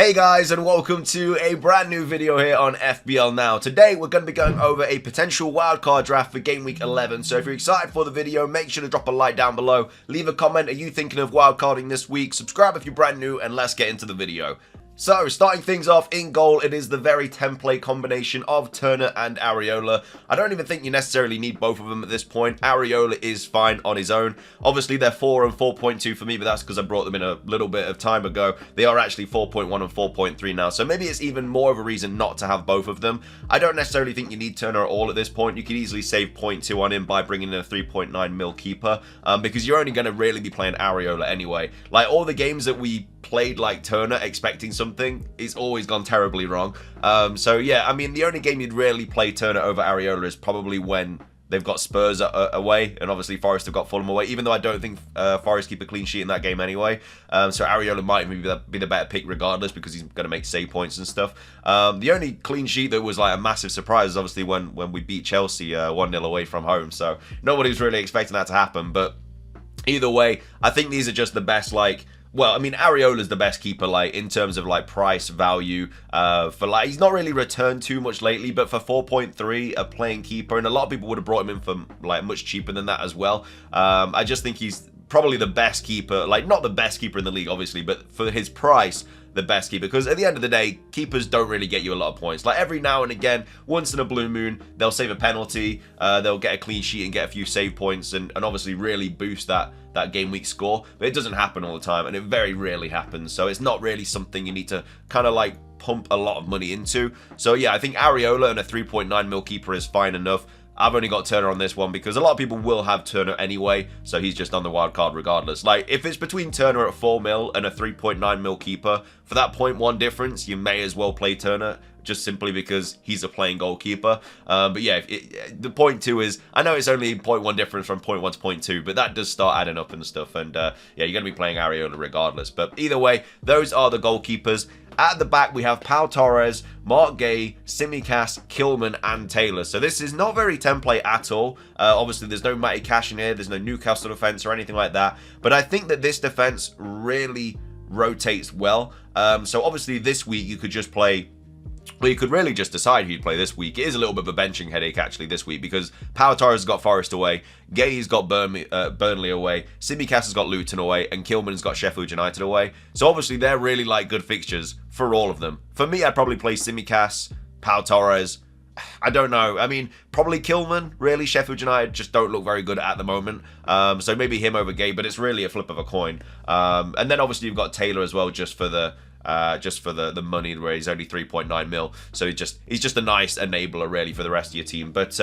Hey guys, and welcome to a brand new video here on FPL Now. Today we're going to be going over a potential wildcard draft for Game Week 11. So if you're excited for the video, make sure to drop a like down below. Leave a comment, are you thinking of wildcarding this week? Subscribe if you're brand new, and let's get into the video. So, starting things off in goal, it is the very template combination of Turner and Areola. I don't even think you necessarily need both of them at this point. Areola is fine on his own. Obviously, they're 4 and 4.2 for me, but that's because I brought them in a little bit of time ago. They are actually 4.1 and 4.3 now, so maybe it's even more of a reason not to have both of them. I don't necessarily think you need Turner at all at this point. You could easily save 0.2 on him by bringing in a 3.9 mil keeper, because you're only going to really be playing Areola anyway. Like, all the games that we played like Turner expecting something, it's always gone terribly wrong. So yeah, I mean, the only game you'd really play Turner over Areola is probably when they've got Spurs away, and obviously Forest have got Fulham away, even though I don't think Forest keep a clean sheet in that game anyway. So Areola might be the better pick regardless, because he's going to make save points and stuff. The only clean sheet that was like a massive surprise is obviously when we beat Chelsea 1-0 away from home. So nobody was really expecting that to happen, but either way, I think these are just the best, like, well, I mean, Areola's the best keeper, like, in terms of, like, price, value, for, like, he's not really returned too much lately, but for 4.3, a playing keeper, and a lot of people would have brought him in for, like, much cheaper than that as well. I just think he's probably the best keeper, like, not the best keeper in the league, obviously, but for his price, the best keeper, because at the end of the day, keepers don't really get you a lot of points. Like, every now and again, once in a blue moon, they'll save a penalty, they'll get a clean sheet and get a few save points, and obviously really boost that game week score, but it doesn't happen all the time, and it very rarely happens, so it's not really something you need to kind of like pump a lot of money into. So yeah, I think Areola and a 3.9 mil keeper is fine enough. I've only got Turner on this one because a lot of people will have Turner anyway, so he's just on the wild card regardless. Like, if it's between Turner at 4 mil and a 3.9 mil keeper, for that 0.1 difference, you may as well play Turner, just simply because he's a playing goalkeeper. But yeah, the 0.2 is, I know it's only 0.1 difference from 0.1 to 0.2, but that does start adding up and stuff, and yeah, you're going to be playing Areola regardless. But either way, those are the goalkeepers. At the back, we have Pau Torres, Mark Gay, Simicast, Kilman, and Taylor. So this is not very template at all. Obviously, there's no Matty Cash in here. There's no Newcastle defense or anything like that. But I think that this defense really rotates well. So obviously, this week, you could just play... Well, you could really just decide who you'd play this week. It is a little bit of a benching headache, actually, this week, because Pau Torres has got Forest away, Gay's got Burnley away, Simicast has got Luton away, and Kilman's got Sheffield United away. So, obviously, they're really, like, good fixtures for all of them. For me, I'd probably play Simicast, Pau Torres. I don't know. I mean, probably Kilman, really. Sheffield United just don't look very good at the moment. So, maybe him over Gay, but it's really a flip of a coin. And then, obviously, you've got Taylor as well, just for the money, where he's only 3.9 mil, so he's just a nice enabler really for the rest of your team. But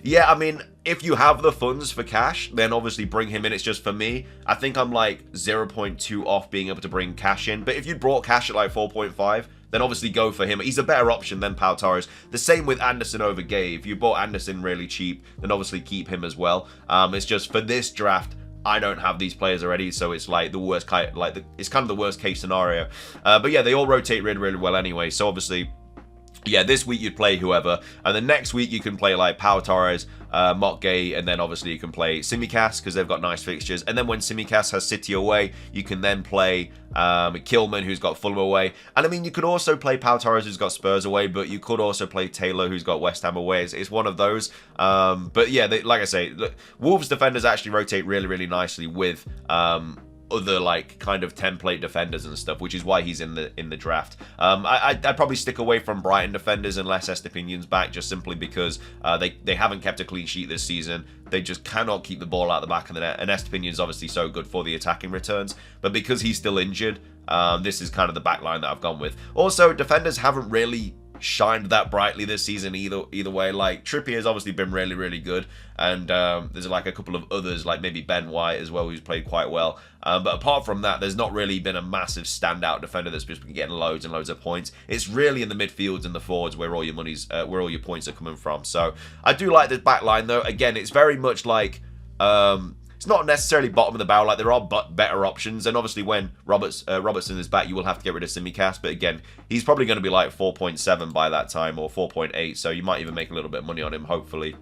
yeah, I mean, if you have the funds for cash, then obviously bring him in. It's just, for me, I think I'm like 0.2 off being able to bring cash in, but if you brought cash at like 4.5, then obviously go for him. He's a better option than Pau Torres. The same with Anderson over Gay. If you bought Anderson really cheap, then obviously keep him as well. It's just, for this draft, I don't have these players already, so it's like the worst kind, it's kind of the worst case scenario. But yeah, they all rotate really, really well anyway. So obviously, yeah, this week you'd play whoever, and then next week you can play like Pau Torres, Mark Gay, and then obviously you can play Simicast because they've got nice fixtures. And then when Simicast has City away, you can then play Kilman, who's got Fulham away. And I mean, you could also play Pau Torres, who's got Spurs away, but you could also play Taylor, who's got West Ham away. It's one of those. But yeah, like I say, look, Wolves defenders actually rotate really, really nicely with other like kind of template defenders and stuff, which is why he's in the draft. I'd probably stick away from Brighton defenders unless Estepinian's back, just simply because they haven't kept a clean sheet this season. They just cannot keep the ball out the back of the net, and Estepinian's obviously so good for the attacking returns, but because he's still injured, this is kind of the back line that I've gone with. Also, defenders haven't really shined that brightly this season either way. Like, Trippier's obviously been really, really good, and there's like a couple of others, like maybe Ben White as well, who's played quite well. But apart from that, there's not really been a massive standout defender that's just been getting loads and loads of points. It's really in the midfields and the forwards where all your where all your points are coming from. So I do like this back line though. Again, it's very much like it's not necessarily bottom of the barrel. Like, there are better options, and obviously when Robertson is back, you will have to get rid of Simicast. But again, he's probably going to be like 4.7 by that time, or 4.8. So you might even make a little bit of money on him, hopefully.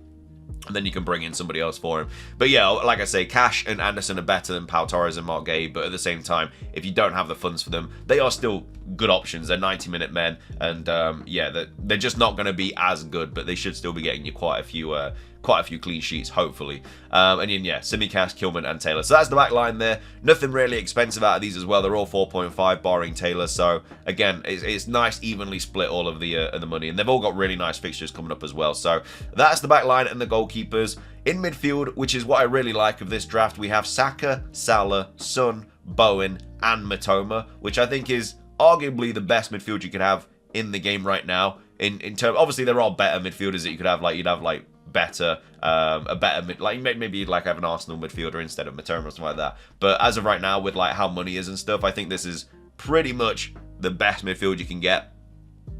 and then you can bring in somebody else for him. But yeah, like I say, Cash and Anderson are better than Pau Torres and Mark Gay, but at the same time, if you don't have the funds for them, they are still good options. They're 90-minute men, and yeah, they're just not going to be as good, but they should still be getting you quite a few clean sheets, hopefully. And then, yeah, Tsimikas, Kilman, and Taylor. So that's the back line there. Nothing really expensive out of these as well. They're all 4.5, barring Taylor. So, again, it's nice, evenly split all of the money. And they've all got really nice fixtures coming up as well. So that's the back line and the goalkeepers. In midfield, which is what I really like of this draft, we have Saka, Salah, Son, Bowen, and Mitoma, which I think is arguably the best midfield you could have in the game right now. In terms, obviously, there are better midfielders that you could have. Like, you'd have, like, a better mid, like maybe you'd like have an Arsenal midfielder instead of Mitoma or something like that. But as of right now, with like how money is and stuff, I think this is pretty much the best midfield you can get.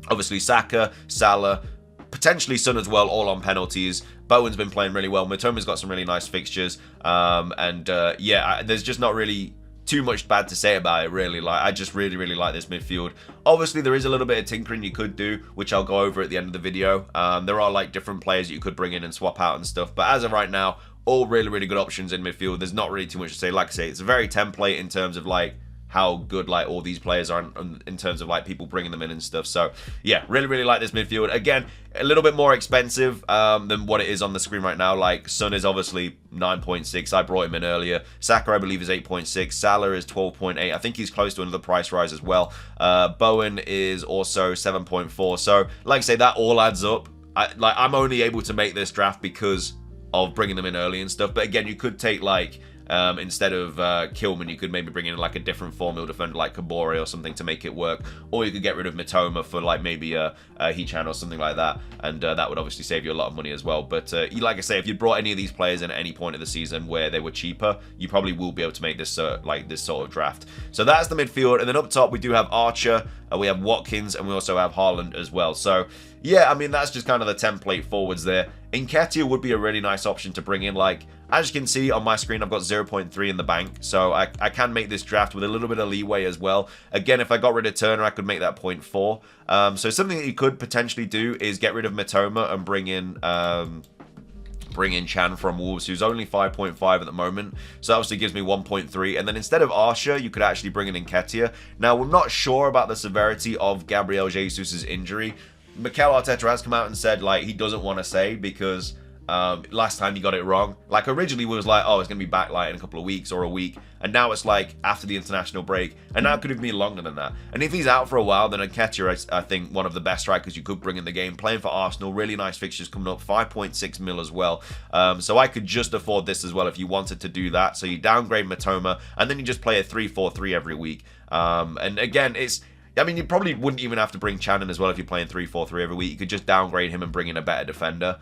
Obviously, Saka, Salah, potentially Son as well, all on penalties. Bowen's been playing really well. Mitoma's got some really nice fixtures, yeah, there's just not really too much bad to say about it, really. Like, I just really like this midfield. Obviously, there is a little bit of tinkering you could do, which I'll go over at the end of the video. There are like different players you could bring in and swap out and stuff, but as of right now, all really good options in midfield. There's not really too much to say. Like I say, it's a very template in terms of like how good like all these players are in terms of like people bringing them in and stuff. So yeah, really like this midfield. Again, a little bit more expensive than what it is on the screen right now. Like, Son is obviously 9.6. I brought him in earlier. Saka, I believe, is 8.6. Salah is 12.8. I think he's close to another price rise as well. Bowen is also 7.4. So like I say, that all adds up. I'm only able to make this draft because of bringing them in early and stuff. But again, you could take like instead of Kilman, you could maybe bring in like a different 4-mil defender like Kabore or something to make it work, or you could get rid of Mitoma for like maybe a Hechan or something like that, and that would obviously save you a lot of money as well. But like I say, if you brought any of these players in at any point of the season where they were cheaper, you probably will be able to make this like this sort of draft. So that's the midfield, and then up top we do have Archer, we have Watkins, and we also have Haaland as well. So yeah, I mean, that's just kind of the template forwards there. Nketiah would be a really nice option to bring in. Like, as you can see on my screen, I've got 0.3 in the bank, so I can make this draft with a little bit of leeway as well. Again, if I got rid of Turner, I could make that 0.4. So something that you could potentially do is get rid of Mitoma and bring in Chan from Wolves, who's only 5.5 at the moment, so that obviously gives me 1.3. And then instead of Archer, you could actually bring in Nketiah. Now, we're not sure about the severity of Gabriel Jesus' injury. Mikel Arteta has come out and said, like, he doesn't want to say because last time he got it wrong. Like, originally we was like, oh, it's going to be back like in a couple of weeks or a week, and now it's like after the international break, and now it could have been longer than that. And if he's out for a while, then Nketiah is, I think, one of the best strikers you could bring in the game. Playing for Arsenal, really nice fixtures coming up, 5.6 mil as well. So I could just afford this as well if you wanted to do that. So you downgrade Mitoma, and then you just play a 3-4-3 every week. And again, I mean, you probably wouldn't even have to bring Chan in as well if you're playing 3-4-3 every week. You could just downgrade him and bring in a better defender,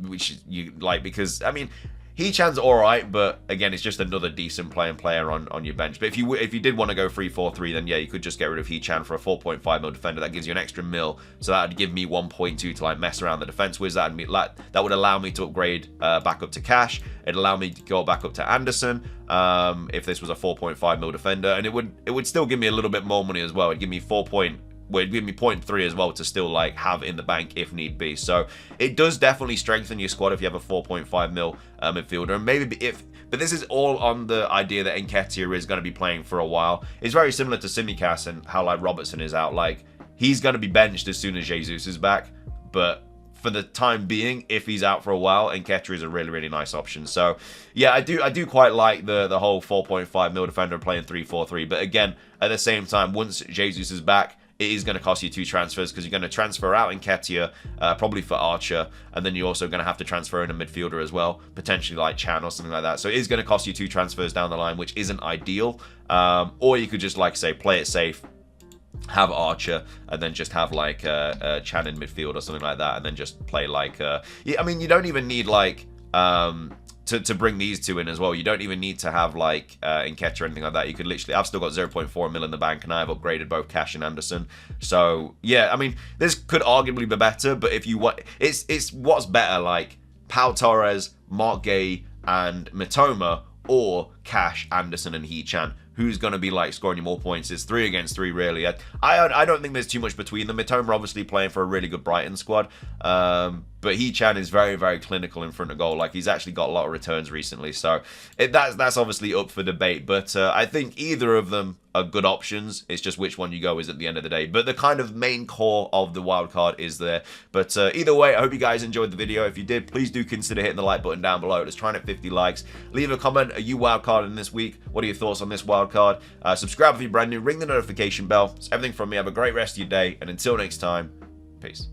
which you like, because, I mean, Hechan's alright, but again, it's just another decent player on your bench. But if you did want to go 3-4-3, then yeah, you could just get rid of Hechan for a 4.5 mil defender. That gives you an extra mil, so that would give me 1.2 to like mess around the defense with. That would allow me to upgrade back up to Cash. It'd allow me to go back up to Anderson if this was a 4.5 mil defender, and it would still give me a little bit more money as well. It'd give me it'd give me 0.3 as well to still like have in the bank if need be. So it does definitely strengthen your squad if you have a 4.5 mil midfielder. And maybe but this is all on the idea that Nketiah is going to be playing for a while. It's very similar to Tsimikas and how like Robertson is out. Like, he's going to be benched as soon as Jesus is back, but for the time being, if he's out for a while, Nketiah is a really nice option. So yeah, I do quite like the whole 4.5 mil defender playing 3-4-3. But again, at the same time, once Jesus is back, it is going to cost you 2 transfers, because you're going to transfer out Nketiah, probably for Archer, and then you're also going to have to transfer in a midfielder as well, potentially like Chan or something like that. So it is going to cost you 2 transfers down the line, which isn't ideal. Or you could just, like I say, play it safe, have Archer, and then just have like Chan in midfield or something like that, and then just play like yeah, I mean, you don't even need like to bring these two in as well. You don't even need to have like Nketiah or anything like that. You could literally, I've still got 0.4 mil in the bank, and I've upgraded both Cash and Anderson. So yeah, I mean, this could arguably be better, but if you want, it's what's better, like Pau Torres, Mark Gay, and Mitoma, or Cash, Anderson, and Hechan. Who's going to be like scoring you more points? It's 3 against 3, really. I don't think there's too much between them. Mitoma obviously playing for a really good Brighton squad. But but He-Chan is very, very clinical in front of goal. Like, he's actually got a lot of returns recently, so that's obviously up for debate. But I think either of them are good options. It's just which one you go is at the end of the day. But the kind of main core of the wildcard is there. But either way, I hope you guys enjoyed the video. If you did, please do consider hitting the like button down below. Let's try and hit 50 likes. Leave a comment. Are you wildcarding this week? What are your thoughts on this wildcard? Subscribe if you're brand new. Ring the notification bell. It's everything from me. Have a great rest of your day. And until next time, peace.